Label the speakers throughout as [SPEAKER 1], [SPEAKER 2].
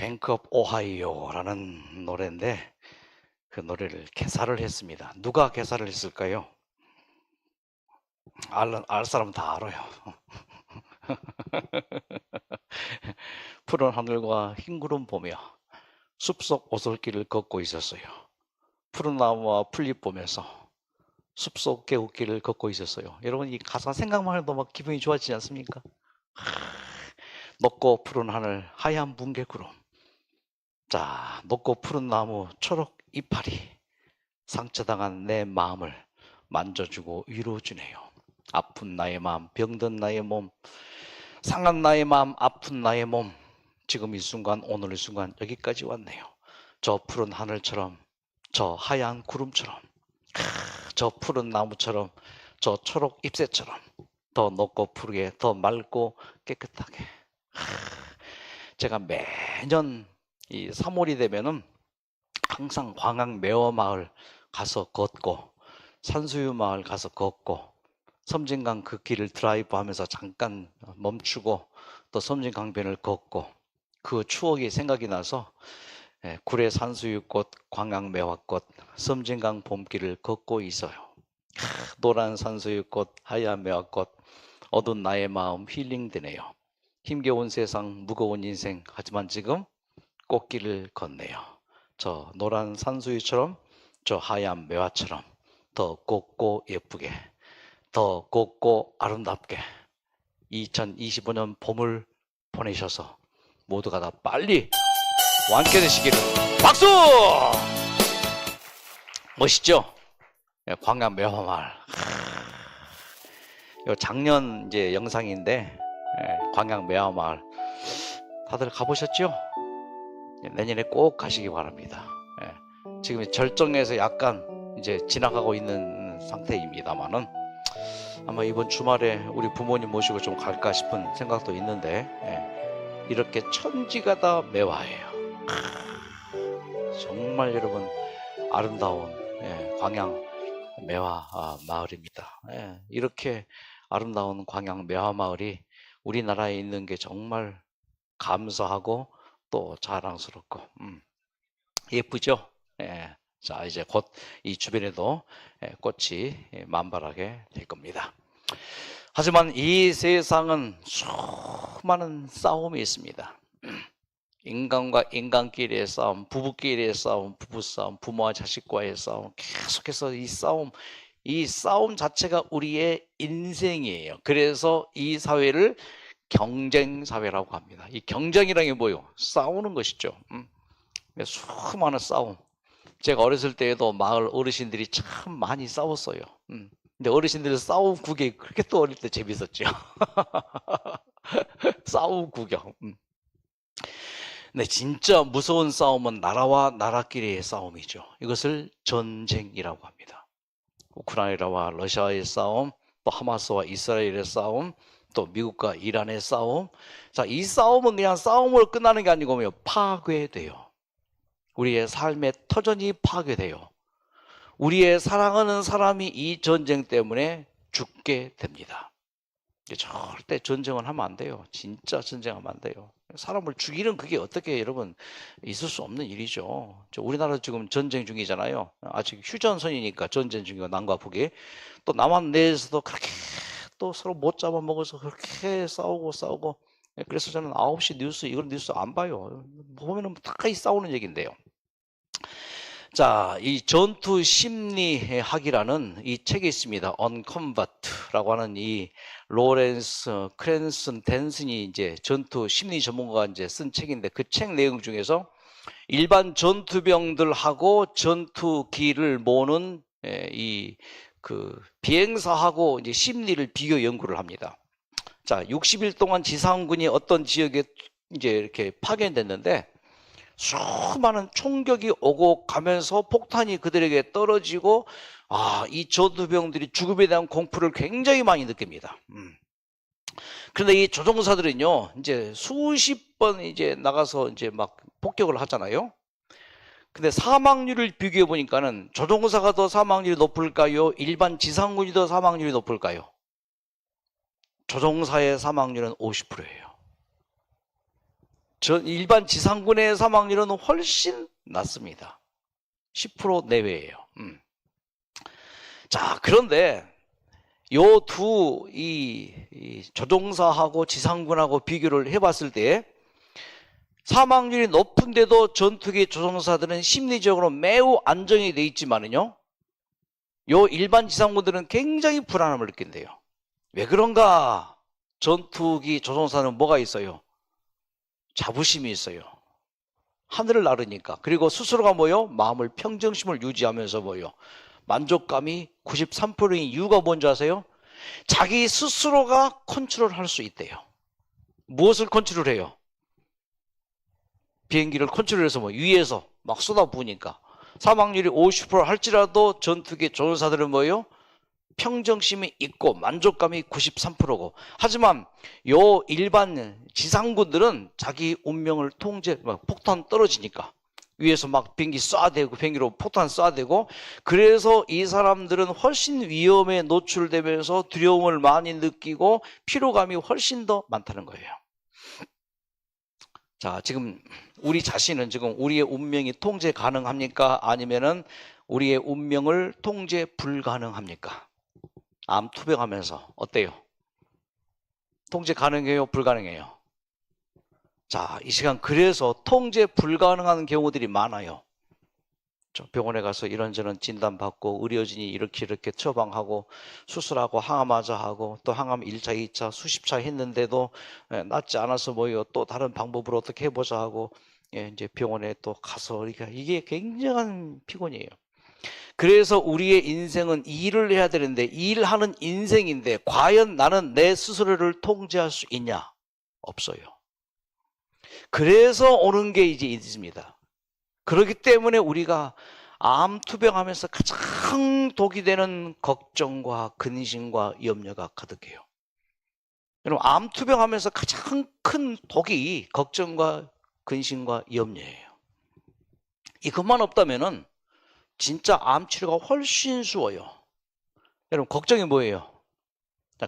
[SPEAKER 1] 뱅크 업 오하이오라는 노래인데 그 노래를 개사를 했습니다. 누가 개사를 했을까요? 알 사람은 다 알아요. 푸른 하늘과 흰 구름 보며 숲속 오솔길을 걷고 있었어요. 푸른 나무와 풀잎 보면서 숲속 개울길을 걷고 있었어요. 여러분, 이 가사 생각만 해도 막 기분이 좋아지지 않습니까? 높고 푸른 하늘, 하얀 뭉게구름. 자, 높고 푸른 나무, 초록 이파리. 상처당한 내 마음을 만져주고 위로주네요. 아픈 나의 마음, 병든 나의 몸, 상한 나의 마음, 아픈 나의 몸. 지금 이 순간, 오늘 이 순간 여기까지 왔네요. 저 푸른 하늘처럼, 저 하얀 구름처럼, 저 푸른 나무처럼, 저 초록 잎새처럼 더 높고 푸르게, 더 맑고 깨끗하게. 제가 매년 이 3월이 되면은 항상 광양 매화마을 가서 걷고 산수유 마을 가서 걷고 섬진강 그 길을 드라이브 하면서 잠깐 멈추고 또 섬진강변을 걷고 그 추억이 생각이 나서 구례 산수유꽃, 광양 매화꽃, 섬진강 봄길을 걷고 있어요. 노란 산수유꽃, 하얀 매화꽃, 어두운 나의 마음 힐링되네요. 힘겨운 세상, 무거운 인생, 하지만 지금 꽃길을 걷네요. 저 노란 산수유처럼, 저 하얀 매화처럼 더 곱고 예쁘게, 더 곱고 아름답게 2025년 봄을 보내셔서 모두가 다 빨리 완쾌되시기를. 박수! 멋있죠? 광양 매화마을. 작년 이제 영상인데 광양 매화마을 다들 가보셨죠? 내년에 꼭 가시기 바랍니다. 지금 절정에서 약간 이제 지나가고 있는 상태입니다만은 아마 이번 주말에 우리 부모님 모시고 좀 갈까 싶은 생각도 있는데 이렇게 천지가 다 매화예요. 정말 여러분 아름다운 광양 매화 마을입니다. 이렇게 아름다운 광양 매화 마을이 우리나라에 있는 게 정말 감사하고 또 자랑스럽고 예쁘죠? 자, 이제 곧 이 주변에도 꽃이 만발하게 될 겁니다. 하지만 이 세상은 수많은 싸움이 있습니다. 인간과 인간끼리의 싸움, 부부끼리의 싸움, 부부싸움, 부모와 자식과의 싸움, 계속해서 이 싸움 자체가 우리의 인생이에요. 그래서 이 사회를 경쟁사회라고 합니다. 이 경쟁이라는 게 뭐예요? 싸우는 것이죠. 수많은 싸움. 제가 어렸을 때에도 마을 어르신들이 참 많이 싸웠어요. 근데 어르신들 싸움 구경이 그렇게 또 어릴 때 재밌었죠. 싸움 구경. 근데 진짜 무서운 싸움은 나라와 나라끼리의 싸움이죠. 이것을 전쟁이라고 합니다. 우크라이나와 러시아의 싸움, 또 하마스와 이스라엘의 싸움, 또 미국과 이란의 싸움. 자, 이 싸움은 그냥 싸움으로 끝나는 게 아니고 파괴돼요. 우리의 삶의 터전이 파괴돼요. 우리의 사랑하는 사람이 이 전쟁 때문에 죽게 됩니다. 절대 전쟁을 하면 안 돼요. 진짜 전쟁하면 안 돼요. 사람을 죽이는 그게 어떻게 여러분 있을 수 없는 일이죠. 우리나라 지금 전쟁 중이잖아요. 아직 휴전선이니까 전쟁 중이고 남과 북이. 또 남한 내에서도 그렇게 또 서로 못 잡아먹어서 그렇게 싸우고 그래서 저는 9시 뉴스 이런 뉴스 안 봐요. 보면은 다 이 싸우는 얘기인데요. 자, 이 전투 심리학이라는 이 책이 있습니다. On Combat라고 하는 이 로렌스 크랜슨 댄슨이 이제 전투 심리 전문가가 이제 쓴 책인데 그 책 내용 중에서 일반 전투병들하고 전투기를 모는 이 그 비행사하고 이제 심리를 비교 연구를 합니다. 자, 60일 동안 지상군이 어떤 지역에 이제 이렇게 파견됐는데 수많은 총격이 오고 가면서 폭탄이 그들에게 떨어지고 이 전투병들이 죽음에 대한 공포를 굉장히 많이 느낍니다. 그런데 이 조종사들은요, 이제 수십 번 이제 나가서 이제 막 폭격을 하잖아요. 근데 사망률을 비교해 보니까는 조종사가 더 사망률이 높을까요? 일반 지상군이 더 사망률이 높을까요? 조종사의 사망률은 50%예요. 일반 지상군의 사망률은 훨씬 낮습니다. 10% 내외예요. 자, 그런데 요 이 조종사하고 지상군하고 비교를 해봤을 때 사망률이 높은데도 전투기 조종사들은 심리적으로 매우 안정이 돼 있지만은요, 요 일반 지상군들은 굉장히 불안함을 느낀대요. 왜 그런가? 전투기 조종사는 뭐가 있어요? 자부심이 있어요. 하늘을 나르니까. 그리고 스스로가 뭐요? 마음을 평정심을 유지하면서 뭐요? 만족감이 93%인 이유가 뭔지 아세요? 자기 스스로가 컨트롤할 수 있대요. 무엇을 컨트롤해요? 비행기를 컨트롤해서 뭐 위에서 막 쏟아부으니까. 사망률이 50% 할지라도 전투기 조종사들은 뭐예요? 평정심이 있고 만족감이 93%고. 하지만 요 일반 지상군들은 자기 운명을 폭탄 떨어지니까 위에서 막 비행기 쏴대고 비행기로 폭탄 쏴대고, 그래서 이 사람들은 훨씬 위험에 노출되면서 두려움을 많이 느끼고 피로감이 훨씬 더 많다는 거예요. 자, 지금 우리 자신은 지금 우리의 운명이 통제 가능합니까? 아니면은 우리의 운명을 통제 불가능합니까? 암 투병하면서 어때요? 통제 가능해요? 불가능해요? 자, 이 시간 그래서 통제 불가능한 경우들이 많아요. 병원에 가서 이런저런 진단받고 의료진이 이렇게 처방하고 수술하고 항암하자 하고 또 항암 1차, 2차 수십 차 했는데도 낫지 않아서 뭐요, 또 다른 방법으로 어떻게 해보자 하고 이제 병원에 또 가서 이게 굉장한 피곤이에요. 그래서 우리의 인생은 일을 해야 되는데 일하는 인생인데 과연 나는 내 스스로를 통제할 수 있냐? 없어요. 그래서 오는 게 이제 있습니다. 그렇기 때문에 우리가 암 투병하면서 가장 독이 되는 걱정과 근심과 염려가 가득해요. 여러분, 암 투병하면서 가장 큰 독이 걱정과 근심과 염려예요. 이것만 없다면은 진짜 암 치료가 훨씬 쉬워요. 여러분, 걱정이 뭐예요?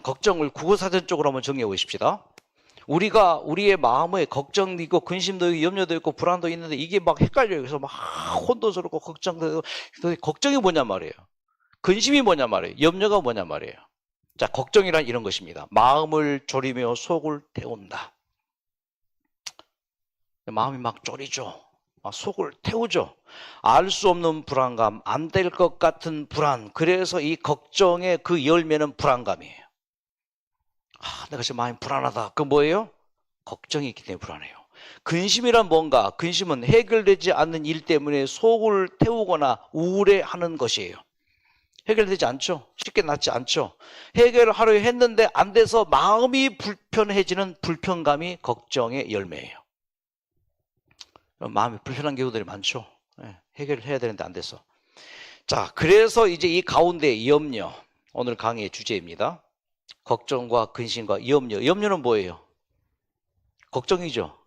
[SPEAKER 1] 걱정을 국어사전 쪽으로 한번 정리해 보십시다. 우리가 우리의 마음에 걱정도 있고 근심도 있고 염려도 있고 불안도 있는데 이게 막 헷갈려요. 그래서 막 혼돈스럽고 걱정도 있고. 걱정이 뭐냐 말이에요. 근심이 뭐냐 말이에요. 염려가 뭐냐 말이에요. 자, 걱정이란 이런 것입니다. 마음을 졸이며 속을 태운다. 마음이 막 졸이죠. 막 속을 태우죠. 알 수 없는 불안감, 안 될 것 같은 불안. 그래서 이 걱정의 그 열매는 불안감이에요. 내가 지금 마음이 불안하다. 그 뭐예요? 걱정이 있기 때문에 불안해요. 근심이란 뭔가? 근심은 해결되지 않는 일 때문에 속을 태우거나 우울해하는 것이에요. 해결되지 않죠? 쉽게 낫지 않죠? 해결을 하려 했는데 안 돼서 마음이 불편해지는 불편감이 걱정의 열매예요. 마음이 불편한 경우들이 많죠? 해결을 해야 되는데 안 돼서. 자, 그래서 이제 이 가운데 염려, 오늘 강의의 주제입니다. 걱정과 근심과 염려. 염려는 뭐예요? 걱정이죠.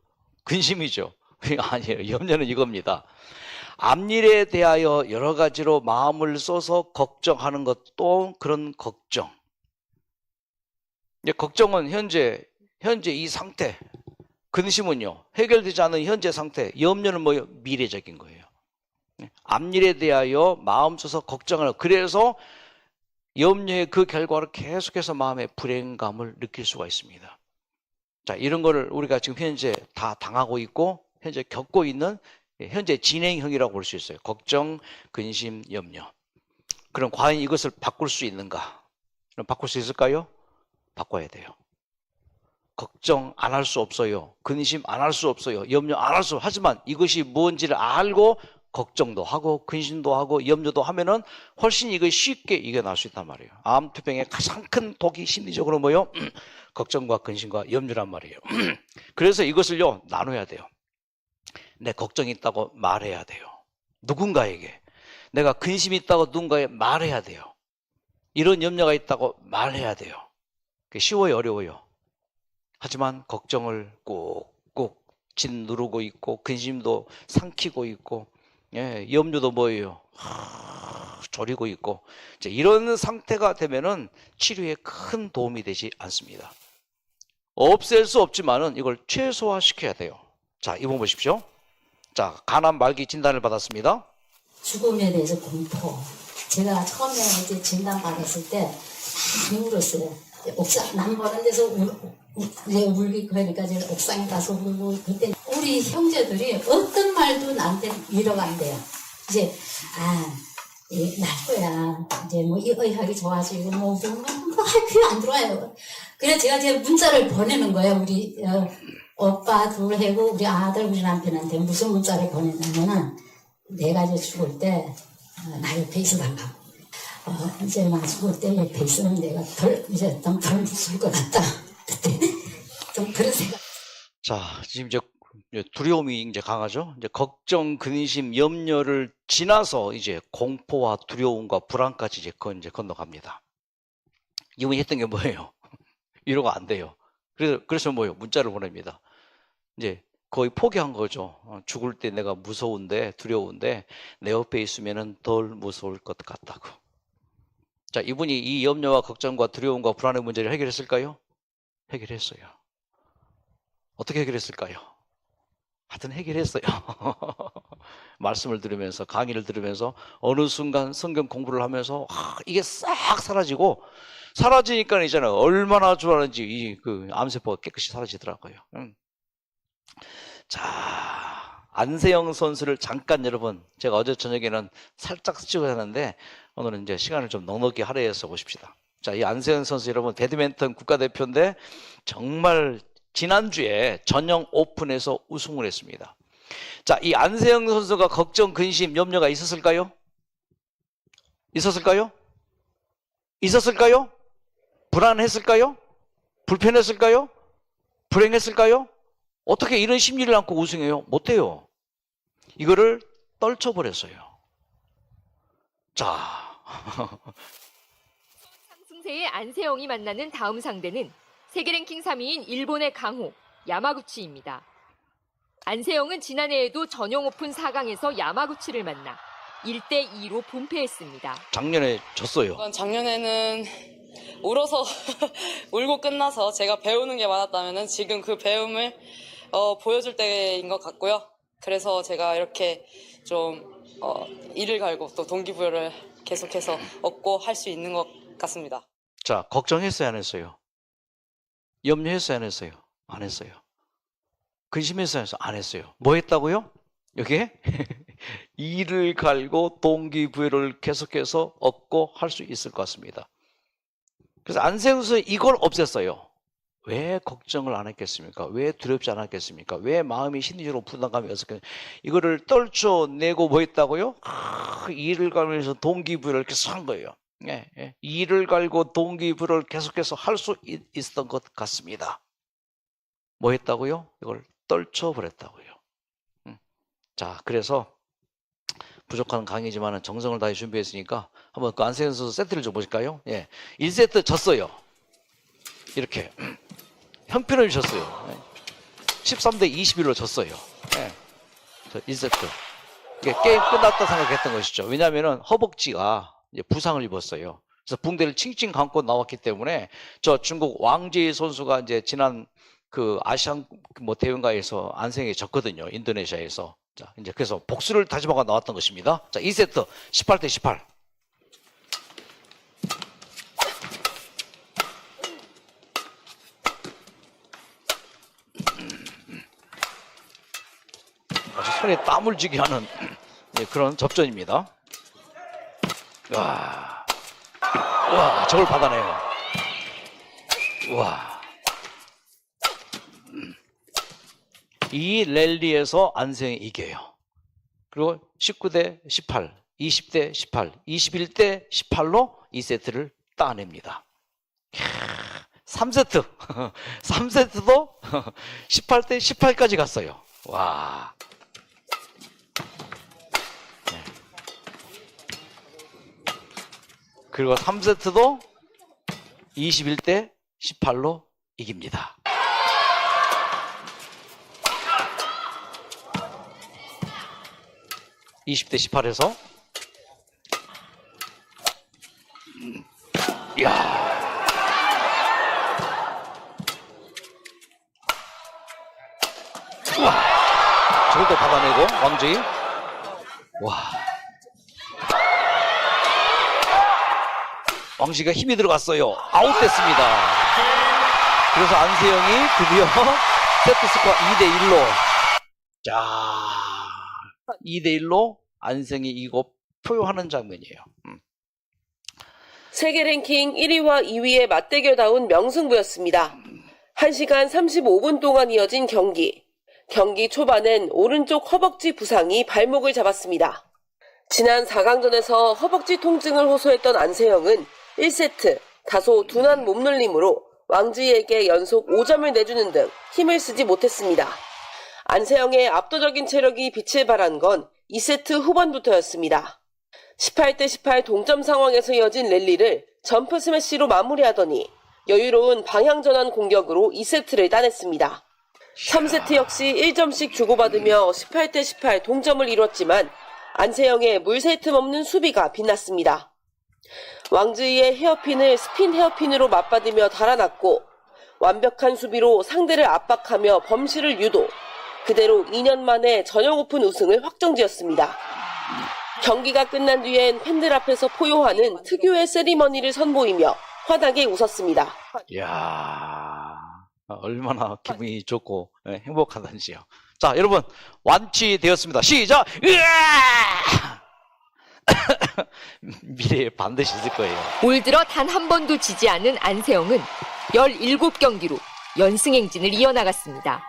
[SPEAKER 1] 근심이죠. 아니에요. 염려는 이겁니다. 앞일에 대하여 여러 가지로 마음을 써서 걱정하는 것도 그런 걱정. 걱정은 현재 이 상태. 근심은요, 해결되지 않은 현재 상태. 염려는 뭐예요? 미래적인 거예요. 앞일에 대하여 마음 써서 걱정하는. 그래서 염려의 그 결과로 계속해서 마음의 불행감을 느낄 수가 있습니다. 자, 이런 거를 우리가 지금 현재 다 당하고 있고 현재 겪고 있는 현재 진행형이라고 볼 수 있어요. 걱정, 근심, 염려. 그럼 과연 이것을 바꿀 수 있는가? 그럼 바꿀 수 있을까요? 바꿔야 돼요. 걱정 안 할 수 없어요. 근심 안 할 수 없어요. 염려 안 할 수 없어요. 하지만 이것이 뭔지를 알고 걱정도 하고 근심도 하고 염려도 하면은 훨씬 이거 쉽게 이겨낼 수 있단 말이에요. 암 투병의 가장 큰 독이 심리적으로 뭐예요? 걱정과 근심과 염려란 말이에요. 그래서 이것을요, 나눠야 돼요. 내 걱정이 있다고 말해야 돼요. 누군가에게. 내가 근심이 있다고 누군가에 말해야 돼요. 이런 염려가 있다고 말해야 돼요. 그게 쉬워요, 어려워요? 하지만 걱정을 꾹꾹 짓누르고 있고 근심도 삼키고 있고 염려도 뭐예요? 졸이고 있고. 이런 상태가 되면은 치료에 큰 도움이 되지 않습니다. 없앨 수 없지만은 이걸 최소화시켜야 돼요. 자, 이번 보십시오. 자, 간암 말기 진단을 받았습니다.
[SPEAKER 2] 죽음에 대해서 공포. 제가 처음에 이제 진단 받았을 때 많이 울었어요. 옥상 남보는 데서 울기 그러니까 이제 옥상에 가서 울고 그때 우리 형제들이 어떤 말도 나한테 위로가 안 돼요. 이제 날 거야. 이제 뭐 의학이 좋아지고 할 필요 안 들어와요. 그래서 제가 문자를 보내는 거예요. 우리 오빠 둘 하고 우리 아들 우리 남편한테 무슨 문자를 보내냐면은 내가 이제 죽을 때 나 옆에 있어달라고. 이제 나 죽을 때 옆에 있으면 내가 이제 좀 덜 무서울 것 같다. 그때 좀 그런 생각.
[SPEAKER 1] 자, 지금 이제 두려움이 이제 강하죠. 이제 걱정, 근심, 염려를 지나서 이제 공포와 두려움과 불안까지 이제 건너갑니다. 이분이 했던 게 뭐예요? 위로가 안 돼요. 그래서 뭐예요? 문자를 보냅니다. 이제 거의 포기한 거죠. 죽을 때 내가 무서운데, 두려운데, 내 옆에 있으면은 덜 무서울 것 같다고. 자, 이분이 이 염려와 걱정과 두려움과 불안의 문제를 해결했을까요? 해결했어요. 어떻게 해결했을까요? 하여튼 해결했어요. 말씀을 들으면서, 강의를 들으면서, 어느 순간 성경 공부를 하면서, 이게 싹 사라지니까 있잖아요. 얼마나 좋아하는지, 그 암세포가 깨끗이 사라지더라고요. 자, 안세영 선수를 잠깐 여러분, 제가 어제 저녁에는 살짝 스치고 했는데, 오늘은 이제 시간을 좀 넉넉히 할애해서 보십시다. 자, 이 안세영 선수 여러분, 배드민턴 국가대표인데, 정말 지난주에 전형 오픈에서 우승을 했습니다. 자, 이 안세영 선수가 걱정, 근심, 염려가 있었을까요? 있었을까요? 있었을까요? 불안했을까요? 불편했을까요? 불행했을까요? 어떻게 이런 심리를 안고 우승해요? 못해요. 이거를 떨쳐버렸어요. 자.
[SPEAKER 3] 상승세의 안세영이 만나는 다음 상대는 세계 랭킹 3위인 일본의 강호, 야마구치입니다. 안세영은 지난해에도 전용 오픈 4강에서 야마구치를 만나 1대2로 분패했습니다.
[SPEAKER 1] 작년에 졌어요.
[SPEAKER 4] 작년에는 울어서 울고 끝나서 제가 배우는 게 많았다면 지금 그 배움을 보여줄 때인 것 같고요. 그래서 제가 이렇게 좀 이를 갈고 또 동기부여를 계속해서 얻고 할 수 있는 것 같습니다.
[SPEAKER 1] 자, 걱정했어요, 안 했어요? 염려했어요, 안 했어요? 안 했어요. 근심했어요, 안 했어요? 뭐 했다고요? 여기에? 이를 갈고 동기부여를 계속해서 얻고 할 수 있을 것 같습니다. 그래서 안세영 선수 이걸 없앴어요. 왜 걱정을 안 했겠습니까? 왜 두렵지 않았겠습니까? 왜 마음이 심리적으로 부담감이 없었겠습니까? 이거를 떨쳐내고 뭐 했다고요? 이를 갈면서 동기부여를 계속 한 거예요. 이를 갈고 동기부여를 계속해서 할 수 있었던 것 같습니다. 뭐 했다고요? 이걸 떨쳐버렸다고요. 자, 그래서 부족한 강의지만 정성을 다해 준비했으니까 한번 그 안세현 선수 세트를 좀 보실까요? 1세트 졌어요. 이렇게 형편을 졌어요. 13대 21로 졌어요. 1세트. 이게 게임 끝났다 생각했던 것이죠. 왜냐하면 허벅지가 이제 부상을 입었어요. 그래서 붕대를 칭칭 감고 나왔기 때문에 저 중국 왕지희 선수가 이제 지난 그 아시안 대회가에서 안세영이 졌거든요. 인도네시아에서. 자, 이제 그래서 복수를 다짐하고 나왔던 것입니다. 자, 2세트 18대 18. 아주 손에 땀을 쥐게 하는 그런 접전입니다. 와, 저걸 받아내요. 와. 이 랠리에서 안세영이 이겨요. 그리고 19대 18, 20대 18, 21대 18로 2세트를 따냅니다. 3세트. 3세트도 18대 18까지 갔어요. 와. 그리고 3세트도 21대 18로 이깁니다. (20대 18에서) 이야. 우와. 그것도 받아내고 왕주희. 와. 왕주희가 힘이 들어갔어요. 아웃됐습니다. 그래서 안세영이 드디어 세트 스코어 2대1로. 자, 2대1로 안세영이 이거 표효하는 장면이에요.
[SPEAKER 5] 세계 랭킹 1위와 2위의 맞대결다운 명승부였습니다. 1시간 35분 동안 이어진 경기. 경기 초반엔 오른쪽 허벅지 부상이 발목을 잡았습니다. 지난 4강전에서 허벅지 통증을 호소했던 안세영은 1세트 다소 둔한 몸놀림으로 왕지에게 연속 5점을 내주는 등 힘을 쓰지 못했습니다. 안세영의 압도적인 체력이 빛을 발한 건 2세트 후반부터였습니다. 18대 18 동점 상황에서 이어진 랠리를 점프 스매시로 마무리하더니 여유로운 방향전환 공격으로 2세트를 따냈습니다. 3세트 역시 1점씩 주고받으며 18대 18 동점을 이뤘지만 안세영의 물새 틈 없는 수비가 빛났습니다. 왕즈이의 헤어핀을 스핀 헤어핀으로 맞받으며 달아났고 완벽한 수비로 상대를 압박하며 범실을 유도. 그대로 2년 만에 전용 오픈 우승을 확정지었습니다. 경기가 끝난 뒤엔 팬들 앞에서 포효하는 특유의 세리머니를 선보이며 환하게 웃었습니다.
[SPEAKER 1] 이야, 얼마나 기분이 좋고 행복하던지요. 자, 여러분 완치되었습니다. 시작! 으아! 미래에 반드시 있을 거예요.
[SPEAKER 3] 올 들어 단 한 번도 지지 않은 안세영은 17경기로 연승 행진을 이어나갔습니다.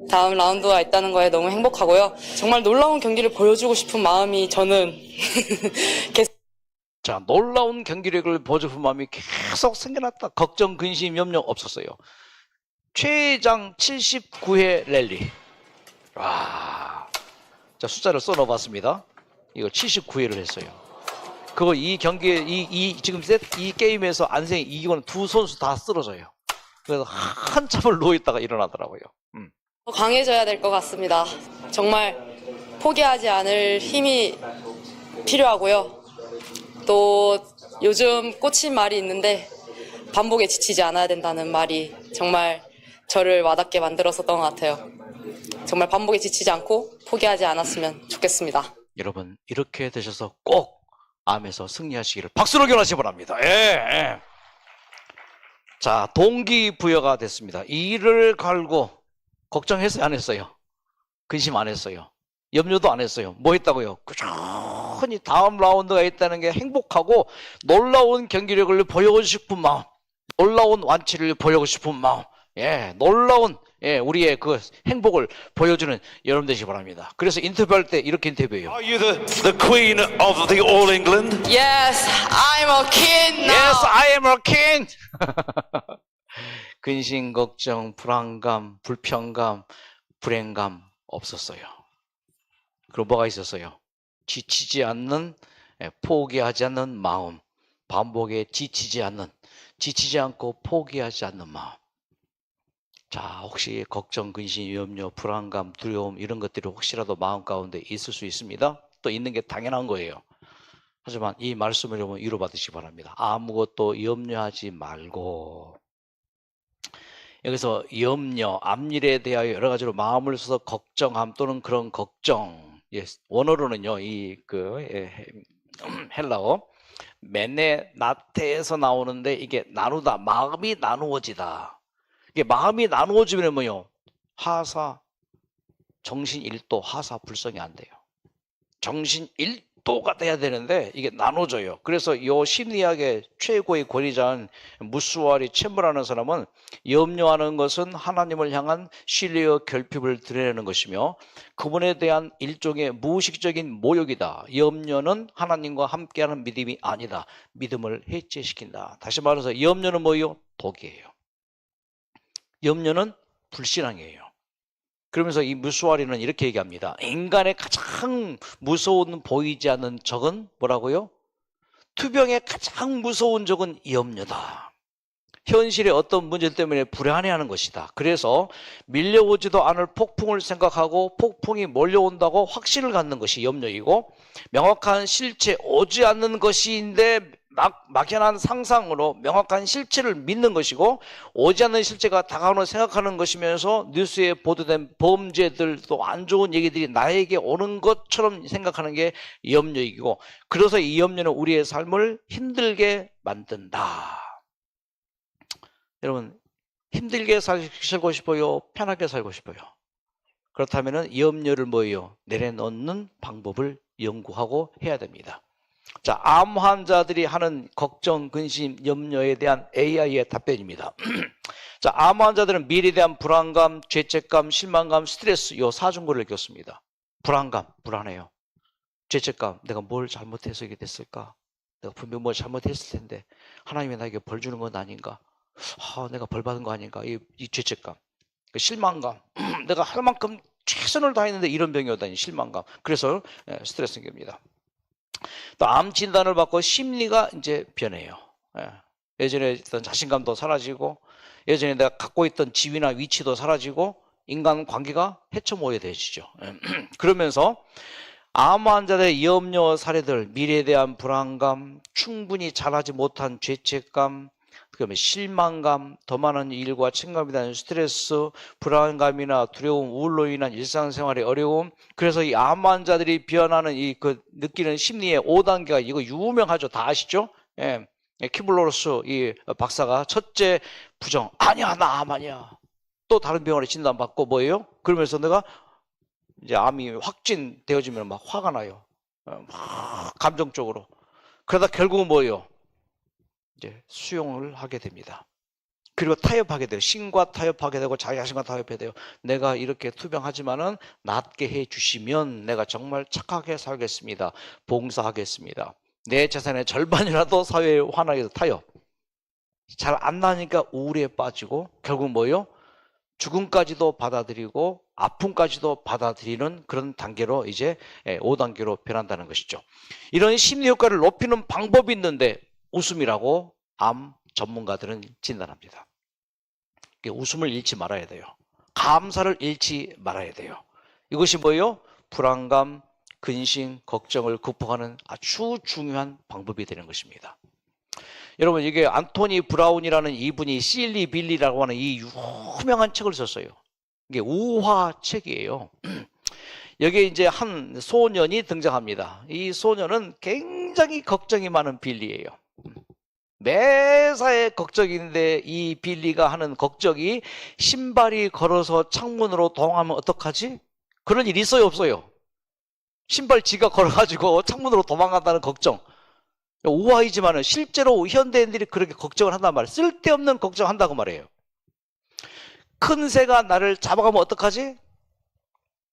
[SPEAKER 4] 다음 라운드가 있다는 거에 너무 행복하고요. 정말 놀라운 경기를 보여주고 싶은 마음이 저는
[SPEAKER 1] 자, 놀라운 경기력을 보여주는 마음이 계속 생겨났다. 걱정, 근심, 염려 없었어요. 최장 79회 랠리. 와, 자, 숫자를 써넣어봤습니다. 이거 79회를 했어요. 그거 이 경기에 지금 이 게임에서 안생이 이기고는 두 선수 다 쓰러져요. 그래서 한참을 누워있다가 일어나더라고요.
[SPEAKER 4] 더 강해져야 될 것 같습니다. 정말 포기하지 않을 힘이 필요하고요. 또 요즘 꽂힌 말이 있는데 반복에 지치지 않아야 된다는 말이 정말 저를 와닿게 만들었었던 것 같아요. 정말 반복에 지치지 않고 포기하지 않았으면 좋겠습니다.
[SPEAKER 1] 여러분 이렇게 되셔서 꼭 암에서 승리하시기를 박수로 기원하시 바랍니다. 예. 자, 동기부여가 됐습니다. 이를 갈고 걱정했어요? 안 했어요? 근심 안 했어요? 염려도 안 했어요? 뭐 했다고요? 꾸준히 다음 라운드가 있다는 게 행복하고 놀라운 경기력을 보여주고 싶은 마음, 놀라운 완치를 보여주고 싶은 마음, 놀라운 우리의 그 행복을 보여주는 여러분 되시기 바랍니다. 그래서 인터뷰할 때 이렇게 인터뷰해요.
[SPEAKER 6] Are you the queen of the All England?
[SPEAKER 4] Yes, I'm a king now.
[SPEAKER 1] Yes, I am a king. 근심, 걱정, 불안감, 불평감, 불행감 없었어요. 그리고 뭐가 있었어요? 지치지 않는, 포기하지 않는 마음, 반복에 지치지 않고 포기하지 않는 마음. 자, 혹시 걱정, 근심, 염려, 불안감, 두려움 이런 것들이 혹시라도 마음 가운데 있을 수 있습니다. 또 있는 게 당연한 거예요. 하지만 이 말씀을 여러분 위로받으시기 바랍니다. 아무것도 염려하지 말고, 여기서 염려, 앞일에 대하여 여러 가지로 마음을 써서 걱정함 또는 그런 걱정, 원어로는요, 헬라어 메네 나테에서 나오는데 이게 나누다, 마음이 나누어지다. 이게 마음이 나누어지면 뭐요? 하사, 정신 1도, 하사 불성이 안 돼요. 정신 1도가 돼야 되는데 이게 나눠져요. 그래서 이 심리학의 최고의 권위자인 무스와리 챔버라는 사람은 염려하는 것은 하나님을 향한 신뢰와 결핍을 드러내는 것이며 그분에 대한 일종의 무의식적인 모욕이다. 염려는 하나님과 함께하는 믿음이 아니다. 믿음을 해체시킨다. 다시 말해서 염려는 뭐예요? 독이에요. 염려는 불신앙이에요. 그러면서 이 무스와리는 이렇게 얘기합니다. 인간의 가장 무서운 보이지 않는 적은 뭐라고요? 투병의 가장 무서운 적은 염려다. 현실의 어떤 문제 때문에 불안해하는 것이다. 그래서 밀려오지도 않을 폭풍을 생각하고 폭풍이 몰려온다고 확신을 갖는 것이 염려이고 명확한 실체 오지 않는 것인데 막연한 상상으로 명확한 실체를 믿는 것이고 오지 않는 실체가 다가오는 생각하는 것이면서 뉴스에 보도된 범죄들 또 안 좋은 얘기들이 나에게 오는 것처럼 생각하는 게 염려이고 그래서 이 염려는 우리의 삶을 힘들게 만든다. 여러분 힘들게 살고 싶어요? 편하게 살고 싶어요? 그렇다면 염려를 뭐예요? 내려놓는 방법을 연구하고 해야 됩니다. 자, 암 환자들이 하는 걱정, 근심, 염려에 대한 AI의 답변입니다. 자, 암 환자들은 미래에 대한 불안감, 죄책감, 실망감, 스트레스 요 사중고를 겪습니다. 불안감, 불안해요. 죄책감, 내가 뭘 잘못해서 이게 됐을까? 내가 분명 뭘 잘못했을 텐데 하나님이 나에게 벌 주는 건 아닌가? 내가 벌 받은 거 아닌가? 이 죄책감, 실망감, 내가 할 만큼 최선을 다했는데 이런 병이 오다니 실망감. 그래서 스트레스 생깁니다. 또 암 진단을 받고 심리가 이제 변해요. 예전에 있던 자신감도 사라지고 예전에 내가 갖고 있던 지위나 위치도 사라지고 인간 관계가 헤쳐모여져지죠. 그러면서 암 환자들의 염려 사례들, 미래에 대한 불안감, 충분히 잘하지 못한 죄책감, 그다음에 실망감, 더 많은 일과 책임감에 대한 스트레스, 불안감이나 두려움, 우울로 인한 일상생활의 어려움. 그래서 이 암 환자들이 변하는 느끼는 심리의 5단계가 이거 유명하죠. 다 아시죠? 예. 키블로로스 이 박사가 첫째 부정, 아니야 나 암 아니야. 또 다른 병원에 진단받고 뭐예요? 그러면서 내가 이제 암이 확진되어지면 막 화가 나요. 막 감정적으로. 그러다 결국은 뭐예요? 이제 수용을 하게 됩니다. 그리고 타협하게 돼요. 신과 타협하게 되고 자기 자신과 타협해야 돼요. 내가 이렇게 투병하지만은 낫게 해 주시면 내가 정말 착하게 살겠습니다. 봉사하겠습니다. 내 재산의 절반이라도 사회에 환하게 해서 타협. 잘 안 나니까 우울에 빠지고 결국 뭐예요? 죽음까지도 받아들이고 아픔까지도 받아들이는 그런 단계로 이제 5단계로 변한다는 것이죠. 이런 심리 효과를 높이는 방법이 있는데 웃음이라고 암 전문가들은 진단합니다. 웃음을 잃지 말아야 돼요. 감사를 잃지 말아야 돼요. 이것이 뭐예요? 불안감, 근심, 걱정을 극복하는 아주 중요한 방법이 되는 것입니다. 여러분 이게 안토니 브라운이라는 이분이 실리 빌리라고 하는 이 유명한 책을 썼어요. 이게 우화책이에요. 여기에 이제 한 소년이 등장합니다. 이 소년은 굉장히 걱정이 많은 빌리예요. 매사에 걱정인데 이 빌리가 하는 걱정이 신발이 걸어서 창문으로 도망하면 어떡하지? 그런 일 있어요 없어요? 신발 지가 걸어가지고 창문으로 도망간다는 걱정. 우아이지만 실제로 현대인들이 그렇게 걱정을 한단 말이에요. 쓸데없는 걱정한다고 말해요. 큰 새가 나를 잡아가면 어떡하지?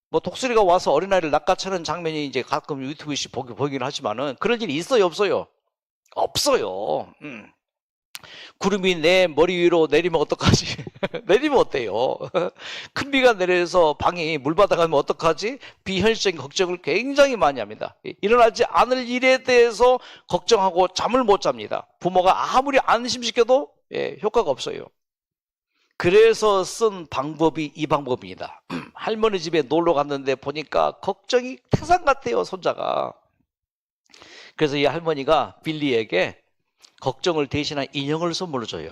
[SPEAKER 1] 뭐 독수리가 와서 어린아이를 낚아채는 장면이 이제 가끔 유튜브에서 보긴 하지만은 그런 일이 있어요 없어요? 없어요. 구름이 내 머리 위로 내리면 어떡하지? 내리면 어때요? 큰 비가 내려서 방이 물바다 가면 어떡하지? 비현실적인 걱정을 굉장히 많이 합니다. 일어나지 않을 일에 대해서 걱정하고 잠을 못 잡니다. 부모가 아무리 안심시켜도 효과가 없어요. 그래서 쓴 방법이 이 방법입니다. 할머니 집에 놀러 갔는데 보니까 걱정이 태산 같아요 손자가. 그래서 이 할머니가 빌리에게 걱정을 대신한 인형을 선물로 줘요.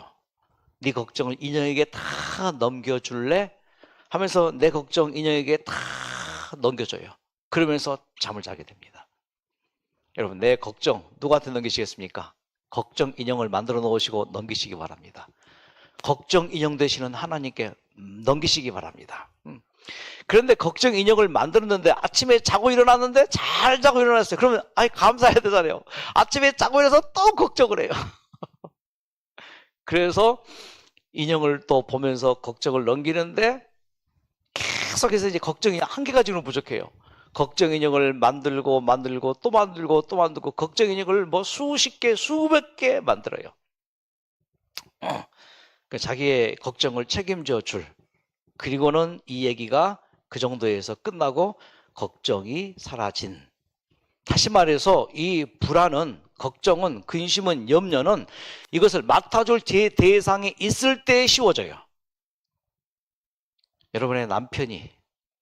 [SPEAKER 1] 네 걱정을 인형에게 다 넘겨줄래? 하면서 내 걱정 인형에게 다 넘겨줘요. 그러면서 잠을 자게 됩니다. 여러분 내 걱정 누구한테 넘기시겠습니까? 걱정 인형을 만들어 놓으시고 넘기시기 바랍니다. 걱정 인형 되시는 하나님께 넘기시기 바랍니다. 그런데 걱정 인형을 만들었는데 아침에 자고 일어났는데 잘 자고 일어났어요. 그러면 감사해야 되잖아요. 아침에 자고 일어나서 또 걱정을 해요. 그래서 인형을 또 보면서 걱정을 넘기는데 계속해서 이제 걱정이 한계가 지금 부족해요. 걱정 인형을 만들고 또 만들고 걱정 인형을 뭐 수십 개 수백 개 만들어요. 자기의 걱정을 책임져 줄. 그리고는 이 얘기가 그 정도에서 끝나고 걱정이 사라진. 다시 말해서 이 불안은, 걱정은, 근심은, 염려는 이것을 맡아줄 제 대상이 있을 때 쉬워져요. 여러분의 남편이,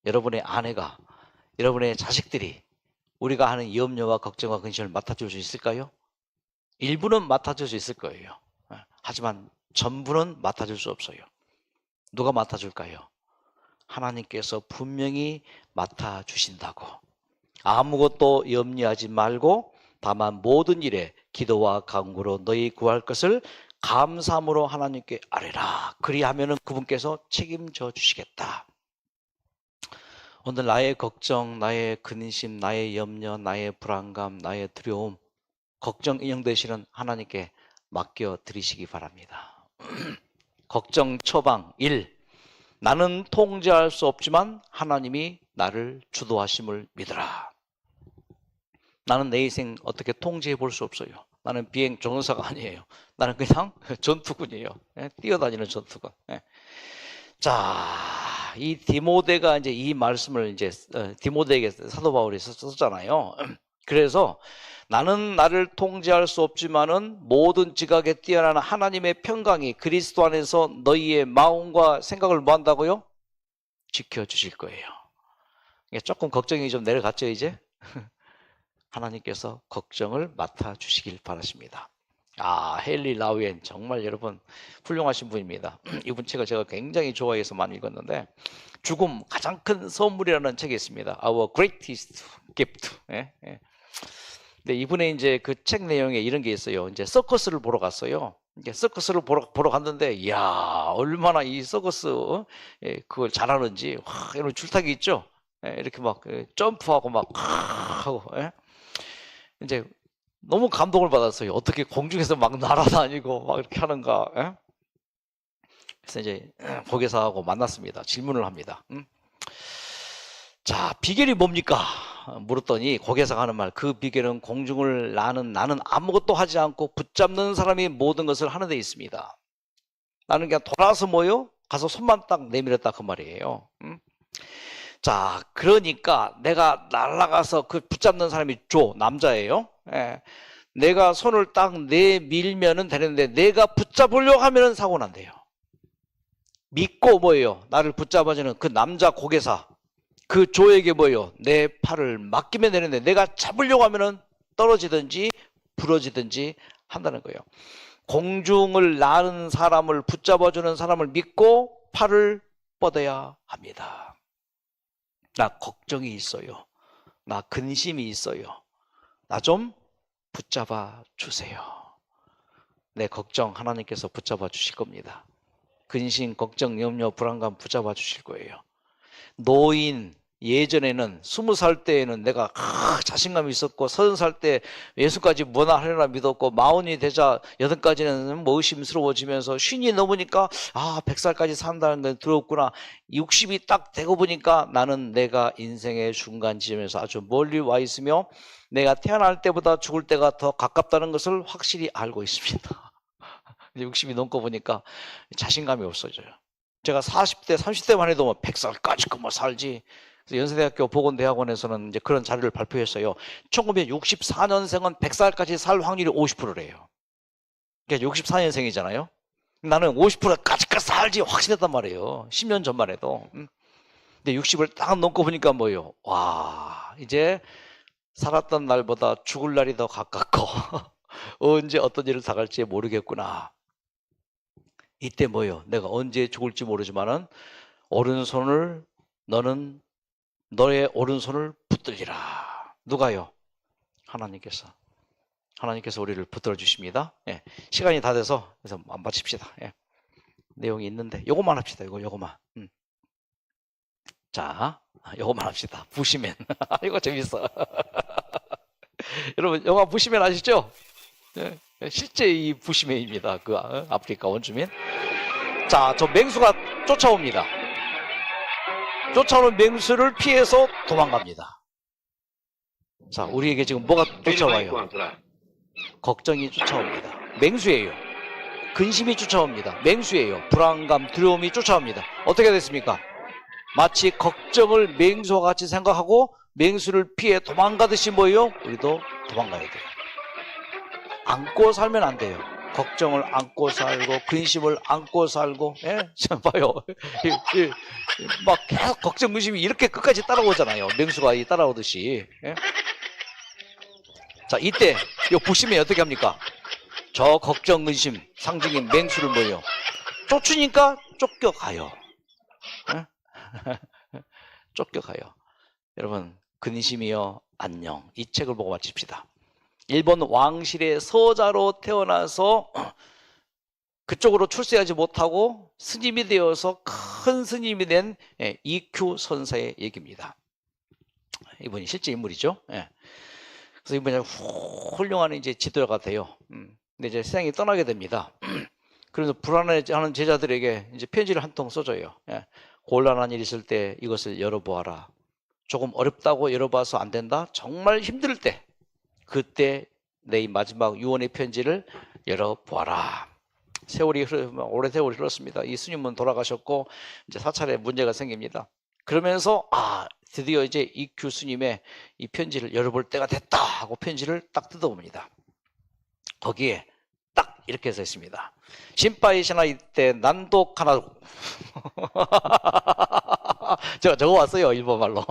[SPEAKER 1] 여러분의 아내가, 여러분의 자식들이 우리가 하는 염려와 걱정과 근심을 맡아줄 수 있을까요? 일부는 맡아줄 수 있을 거예요. 하지만 전부는 맡아줄 수 없어요. 누가 맡아줄까요? 하나님께서 분명히 맡아주신다고. 아무것도 염려하지 말고 다만 모든 일에 기도와 간구로 너희 구할 것을 감사함으로 하나님께 아뢰라. 그리하면은 그분께서 책임져 주시겠다. 오늘 나의 걱정, 나의 근심, 나의 염려, 나의 불안감, 나의 두려움, 걱정 인용되시는 하나님께 맡겨 드리시기 바랍니다. 걱정 처방 1. 나는 통제할 수 없지만 하나님이 나를 주도하심을 믿으라. 나는 내 인생 어떻게 통제해 볼 수 없어요. 나는 비행 조종사가 아니에요. 나는 그냥 전투군이에요. 뛰어다니는 전투군. 자, 이 디모데가 이제 이 말씀을 이제 디모데에게 사도 바울이 썼잖아요. 그래서 나는 나를 통제할 수 없지만은 모든 지각에 뛰어난 하나님의 평강이 그리스도 안에서 너희의 마음과 생각을 뭐 한다고요? 지켜주실 거예요. 조금 걱정이 좀 내려갔죠, 이제? 하나님께서 걱정을 맡아주시길 바라십니다. 헨리 라우엔 정말 여러분 훌륭하신 분입니다. 이분 책을 제가 굉장히 좋아해서 많이 읽었는데 죽음 가장 큰 선물이라는 책이 있습니다. Our Greatest Gift. 근데 이분의 이제 그 책 내용에 이런 게 있어요. 이제 서커스를 보러 갔어요. 이게 서커스를 보러 갔는데, 이야, 얼마나 이 서커스 그걸 잘하는지, 와, 이런 줄타기 있죠. 이렇게 막 점프하고 막 하고, 이제 너무 감동을 받았어요. 어떻게 공중에서 막 날아다니고 막 이렇게 하는가. 그래서 이제 고개사하고 만났습니다. 질문을 합니다. 자, 비결이 뭡니까? 물었더니 고개사가 하는 말, 그 비결은 공중을 나는 아무것도 하지 않고 붙잡는 사람이 모든 것을 하는 데 있습니다. 나는 그냥 돌아서 뭐요? 가서 손만 딱 내밀었다 그 말이에요. 자, 그러니까 내가 날아가서 그 붙잡는 사람이 남자예요. 내가 손을 딱 내밀면은 되는데 내가 붙잡으려고 하면은 사고 난대요. 믿고 뭐예요? 나를 붙잡아주는 그 남자 고개사, 그 조에게 뭐예요? 내 팔을 맡기면 되는데 내가 잡으려고 하면은 떨어지든지 부러지든지 한다는 거예요. 공중을 나는 사람을 붙잡아주는 사람을 믿고 팔을 뻗어야 합니다. 나 걱정이 있어요. 나 근심이 있어요. 나 좀 붙잡아 주세요. 내 걱정 하나님께서 붙잡아 주실 겁니다. 근심, 걱정, 염려, 불안감 붙잡아 주실 거예요. 노인, 예전에는 20살 때에는 내가 자신감이 있었고 30살 때 예수까지 뭐나 하려나 믿었고 40이 되자 80까지는 뭐 의심스러워지면서 50이 넘으니까 100살까지 산다는 건 두렵구나. 60이 딱 되고 보니까 나는 내가 인생의 중간 지점에서 아주 멀리 와 있으며 내가 태어날 때보다 죽을 때가 더 가깝다는 것을 확실히 알고 있습니다. 60이 넘고 보니까 자신감이 없어져요. 제가 40대, 30대만 해도 뭐 100살까지 뭐 살지. 그래서 연세대학교 보건대학원에서는 이제 그런 자료를 발표했어요. 1964년생은 100살까지 살 확률이 50%래요. 그러니까 64년생이잖아요. 나는 50%까지 살지 확신했단 말이에요. 10년 전만 해도. 근데 60을 딱 넘고 보니까 뭐예요? 와, 이제 살았던 날보다 죽을 날이 더 가깝고 언제 어떤 일을 당할지 모르겠구나. 이때 뭐예요? 내가 언제 죽을지 모르지만은 오른손을 너는 너의 오른손을 붙들리라. 누가요? 하나님께서 우리를 붙들어 주십니다. 시간이 다 돼서 그래서 안 마칩시다. 내용이 있는데 요것만 합시다. 요것만. 자, 요것만 합시다. 부시맨. 이거 재밌어. 여러분 영화 부시맨 아시죠? 실제 이 부시맨입니다. 그 아프리카 원주민. 자, 저 맹수가 쫓아옵니다. 쫓아오는 맹수를 피해서 도망갑니다. 자, 우리에게 지금 뭐가 쫓아와요? 걱정이 쫓아옵니다. 맹수예요. 근심이 쫓아옵니다. 맹수예요. 불안감, 두려움이 쫓아옵니다. 어떻게 됐습니까? 마치 걱정을 맹수와 같이 생각하고 맹수를 피해 도망가듯이 뭐예요? 우리도 도망가야 돼요. 안고 살면 안 돼요. 걱정을 안고 살고 근심을 안고 살고. 참 봐요. 막 계속 걱정 근심이 이렇게 끝까지 따라오잖아요. 맹수가 따라오듯이. 자, 이때 요 부시면 어떻게 합니까? 저 걱정, 근심, 상징인 맹수를 뭐예요? 쫓으니까 쫓겨가요. 에? 쫓겨가요. 여러분, 근심이여 안녕. 이 책을 보고 마칩시다. 일본 왕실의 서자로 태어나서 그쪽으로 출세하지 못하고 스님이 되어서 큰 스님이 된 이큐 선사의 얘기입니다. 이분이 실제 인물이죠. 그래서 이분이 훌륭한 이제 지도자가 돼요. 근데 이제 세상에 떠나게 됩니다. 그래서 불안해하는 제자들에게 이제 편지를 한 통 써줘요. 곤란한 일 있을 때 이것을 열어보아라. 조금 어렵다고 열어봐서 안 된다. 정말 힘들 때 그때 내 마지막 유언의 편지를 열어보아라. 오래 세월이 흘렀습니다. 이 스님은 돌아가셨고 이제 사찰에 문제가 생깁니다. 그러면서 드디어 이제 이큐 스님의 이 편지를 열어볼 때가 됐다 하고 편지를 딱 뜯어봅니다. 거기에 딱 이렇게 써 있습니다. 신바이 시나이 때 난도 카나도 제가 적어왔어요. 일본말로.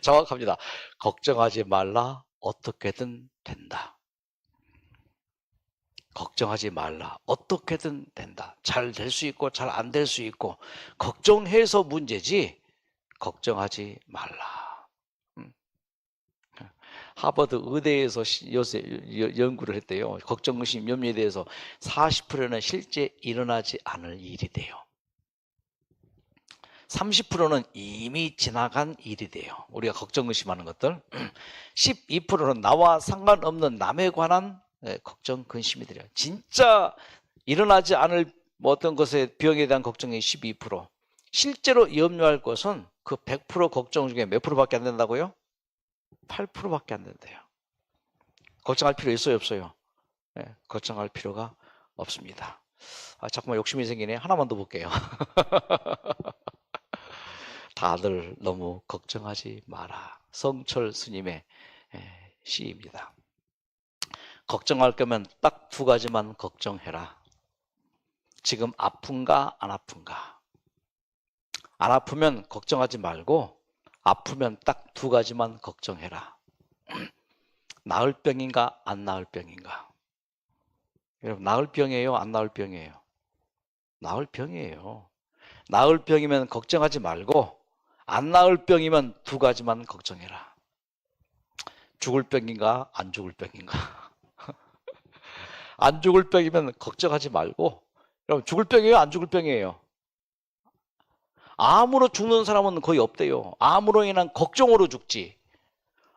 [SPEAKER 1] 정확합니다. 걱정하지 말라. 어떻게든 된다. 걱정하지 말라. 어떻게든 된다. 잘 될 수 있고 잘 안 될 수 있고 걱정해서 문제지 걱정하지 말라. 하버드 의대에서 요새 연구를 했대요. 걱정, 의심, 염려에 대해서 40%는 실제 일어나지 않을 일이 돼요. 30%는 이미 지나간 일이 돼요. 우리가 걱정, 의심하는 것들. 12%는 나와 상관없는 남에 관한 걱정, 근심이 돼요. 진짜 일어나지 않을 어떤 것의 병에 대한 걱정이 12%. 실제로 염려할 것은 그 100% 걱정 중에 몇 프로밖에 안 된다고요? 8%밖에 안 된대요. 걱정할 필요 있어요, 없어요? 걱정할 필요가 없습니다. 자꾸만 욕심이 생기네. 하나만 더 볼게요. 다들 너무 걱정하지 마라. 성철 스님의 시입니다. 걱정할 거면 딱 두 가지만 걱정해라. 지금 아픈가 안 아픈가? 안 아프면 걱정하지 말고 아프면 딱 두 가지만 걱정해라. 나을 병인가 안 나을 병인가? 여러분, 나을 병이에요 안 나을 병이에요? 나을 병이에요. 나을 병이면 걱정하지 말고 안 나을 병이면 두 가지만 걱정해라. 죽을 병인가 안 죽을 병인가? 안 죽을 병이면 걱정하지 말고, 여러분, 죽을 병이에요 안 죽을 병이에요? 암으로 죽는 사람은 거의 없대요. 암으로 인한 걱정으로 죽지,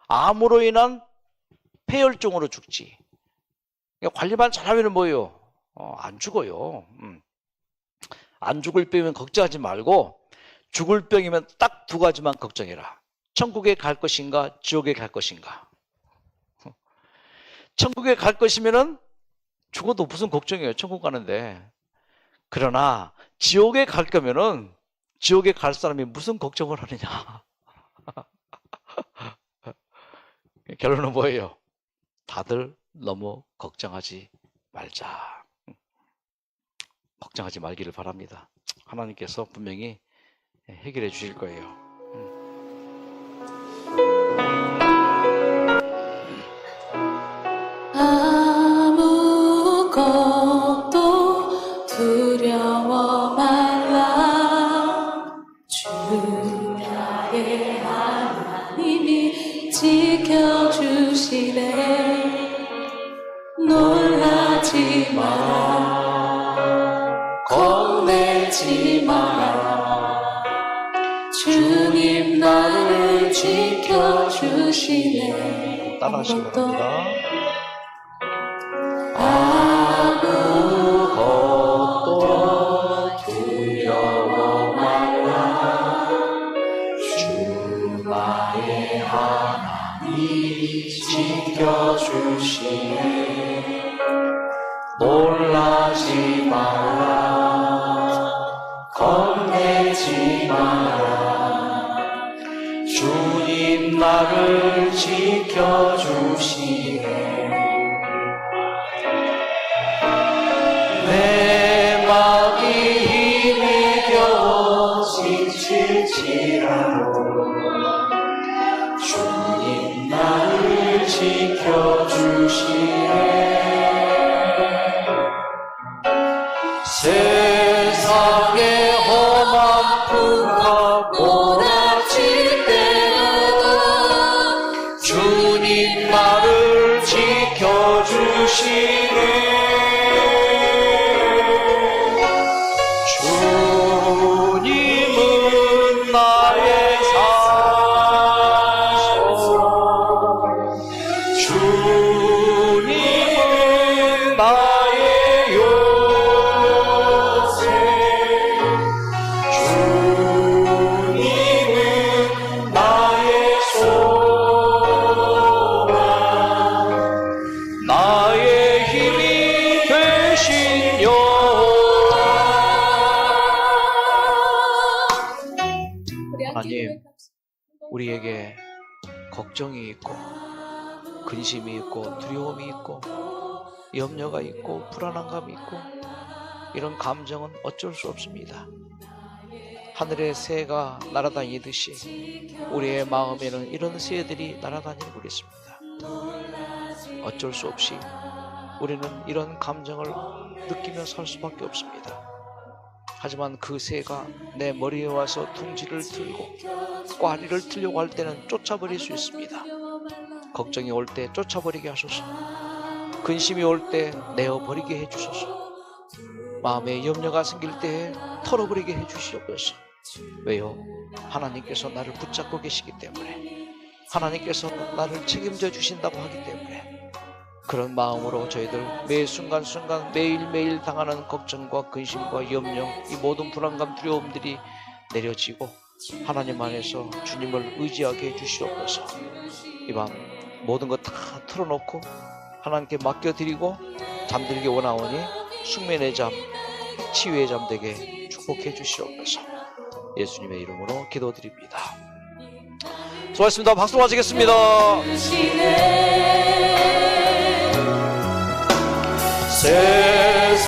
[SPEAKER 1] 암으로 인한 폐혈증으로 죽지. 관리만 잘하면 뭐예요? 안 죽어요. 안 죽을 병이면 걱정하지 말고 죽을 병이면 딱 두 가지만 걱정해라. 천국에 갈 것인가 지옥에 갈 것인가. 천국에 갈 것이면은 죽어도 무슨 걱정이에요. 천국 가는데. 그러나 지옥에 갈 거면은 지옥에 갈 사람이 무슨 걱정을 하느냐. 결론은 뭐예요? 다들 너무 걱정하지 말자. 걱정하지 말기를 바랍니다. 하나님께서 분명히 해결해 주실 거예요.
[SPEAKER 7] 아무것도 두려워 말라. 주 나의 하나님이 지켜주시네. 놀라지 마라. 겁내지 마라. 주님 나를 지켜주시네.
[SPEAKER 1] 따라하시기 바랍니다.
[SPEAKER 7] 아무것도 두려워 말라. 주 나의 하나님이 지켜주시네. 놀라지 마라. 겁내지 마라. 주님 나를 지켜주시네. 내 마음이 힘에 겨워 지칠지라도 주님 나를 지켜주시네. 고닥칠 때도 주님 나를 지켜주시네. 주님은 나의 산소, 주님은 나의 요새, 주님은 나의 소망, 나의 힘이 되신 여호와.
[SPEAKER 1] 하나님, 우리에게 걱정이 있고 근심이 있고 두려움이 있고 염려가 있고 불안함이 있고 이런 감정은 어쩔 수 없습니다. 하늘의 새가 날아다니듯이 우리의 마음에는 이런 새들이 날아다니고 있습니다. 어쩔 수 없이 우리는 이런 감정을 느끼며 살 수밖에 없습니다. 하지만 그 새가 내 머리에 와서 둥지를 틀고 꽈리를 틀려고 할 때는 쫓아버릴 수 있습니다. 걱정이 올 때 쫓아버리게 하소서. 근심이 올 때 내어버리게 해주소서. 마음에 염려가 생길 때에 털어버리게 해주시옵소서. 왜요? 하나님께서 나를 붙잡고 계시기 때문에, 하나님께서 나를 책임져 주신다고 하기 때문에 그런 마음으로 저희들 매 순간순간 매일매일 당하는 걱정과 근심과 염려, 이 모든 불안감 두려움들이 내려지고 하나님 안에서 주님을 의지하게 해주시옵소서. 이 밤 모든 것 다 털어놓고 하나님께 맡겨드리고 잠들기 원하오니 숙면의 잠, 치유의 잠 되게 축복해 주시옵소서. 예수님의 이름으로 기도드립니다. 수고하셨습니다. 박수 맞이겠습니다.
[SPEAKER 7] 새